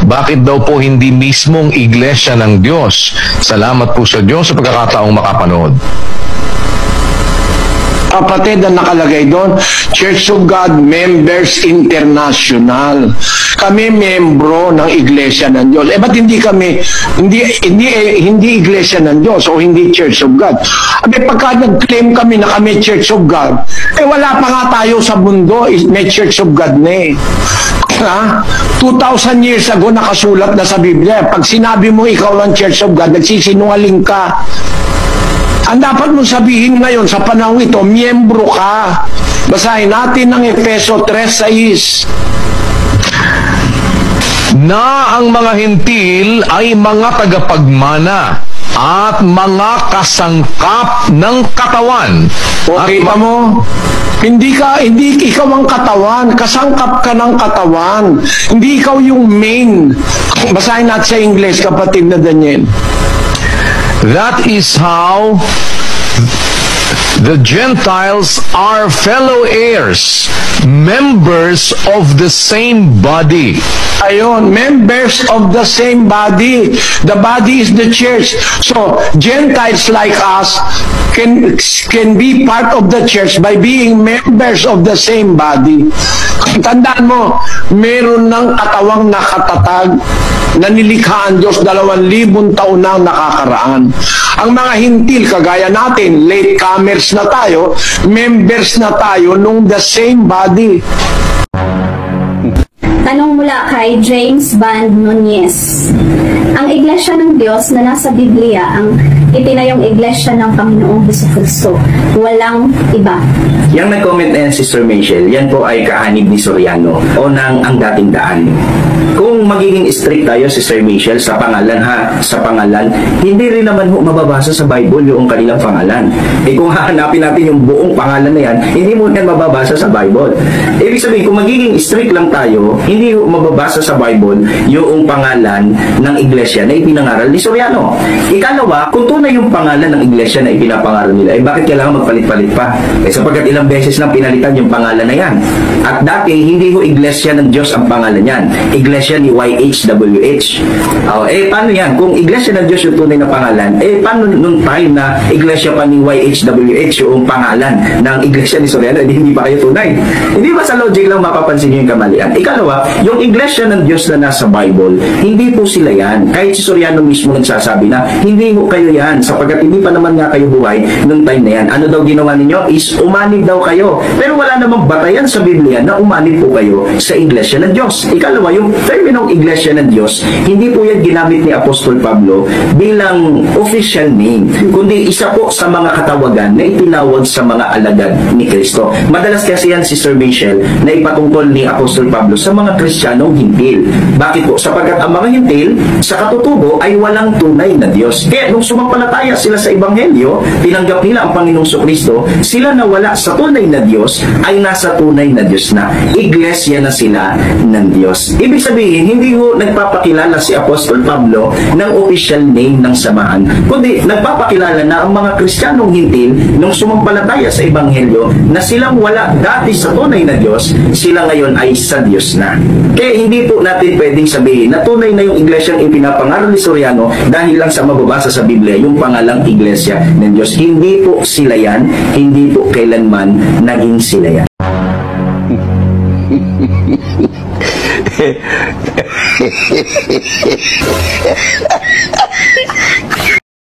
Bakit daw po hindi mismong iglesia ng Diyos? Salamat po sa Diyos sa pagkakataong makapanood. Kapatid, ang nakalagay doon, Church of God Members International. Kami membro ng Iglesia ng Diyos. Ba't hindi kami, hindi Iglesia ng Diyos o hindi Church of God? Pagka nag-claim kami na kami Church of God, wala pa nga tayo sa mundo, may Church of God na eh. 2,000 years ago nakasulat na sa Biblia. Pag sinabi mo ikaw lang Church of God, nagsisinungaling ka. Ang dapat mong sabihin ngayon sa panahon ito, miyembro ka. Basahin natin ang Efeso 3:6. Na ang mga hintil ay mga tagapagmana at mga kasangkap ng katawan. O, kita mo, hindi ikaw ang katawan, kasangkap ka ng katawan. Hindi ikaw yung main. Basahin natin sa English, kapatid na Daniel. That is how the Gentiles are fellow heirs, members of the same body. Ayon, members of the same body. The body is the church. So, Gentiles like us can be part of the church by being members of the same body. Tandaan mo, meron ng katawang nakatatag na nilikha ang Diyos 2,000 taon na nakakaraan. Ang mga hintil, kagaya natin, latecomers na tayo, members na tayo nung the same body. Tanong mula kay James Band Nunez. Ang Iglesia ng Diyos na nasa Biblia ang itinayong Iglesia ng Panginoong Jesucristo. Walang iba. Yang nag-comment na yan, Sister Michelle, yan po ay kaanib ni Soriano o ng ang dating daan. Kung magiging strict tayo, Sister Michelle, sa pangalan sa pangalan, hindi rin naman ho mababasa sa Bible yung kanilang pangalan. Kung hahanapin natin yung buong pangalan na yan, hindi mo yan mababasa sa Bible. Ibig sabihin, kung magiging strict lang tayo, hindi ho mababasa sa Bible yung pangalan ng iglesia na ipinangaral ni Soriano. Ikalawa, kung tunay yung pangalan ng iglesia na ipinapangaral nila, bakit kailangan magpalit-palit pa? Sapagkat ilang beses nang pinalitan yung pangalan na yan. At dati, hindi ho iglesia ng Diyos ang pangalan yan. Iglesia ni YHWH. Paano yan? Kung iglesia ng Diyos yung tunay na pangalan, paano nung time na iglesia pa ni YHWH yung pangalan ng iglesia ni Soriano, hindi pa kayo tunay? Hindi ba sa logic lang mapapansin nyo yung kamalian? Ikalawa, yung iglesia ng Diyos na nasa Bible, hindi po sila yan. Kahit si Soriano mismo nagsasabi na, hindi mo kayo yan, sapagkat hindi pa naman nga kayo buhay nung time na yan. Ano daw ginawa ninyo? Is umanib daw kayo. Pero wala namang batayan sa Biblia na umanib po kayo sa iglesia ng Diyos. Ikalawa, yung terminong iglesia ng Diyos, hindi po yan ginamit ni Apostol Pablo bilang official name, kundi isa po sa mga katawagan na itinawag sa mga alagad ni Kristo. Madalas kasi yan, Sister Michelle, na ipatungkol ni Apostol Pablo sa mga Kristiyanong hintil. Bakit po? Sapagkat ang mga hintil, sa katutubo, ay walang tunay na Diyos. Kaya nung sumampalataya sila sa Ebanghelyo, tinanggap nila ang Panginoong Kristo, sila na wala sa tunay na Diyos, ay nasa tunay na Diyos na. Iglesia na sila ng Diyos. Ibig sabihin, hindi ho nagpapakilala si Apostol Pablo ng official name ng samahan, kundi nagpapakilala na ang mga Kristiyanong hintil nung sumampalataya sa Ebanghelyo na silang wala dati sa tunay na Diyos, sila ngayon ay sa Diyos na. Kaya hindi po natin pwedeng sabihin na tunay na yung iglesyang ipinapangaral ni Soriano dahil lang sa mababasa sa Biblia yung pangalang Iglesia ng Diyos. Hindi po sila yan, hindi po kailanman naging sila yan.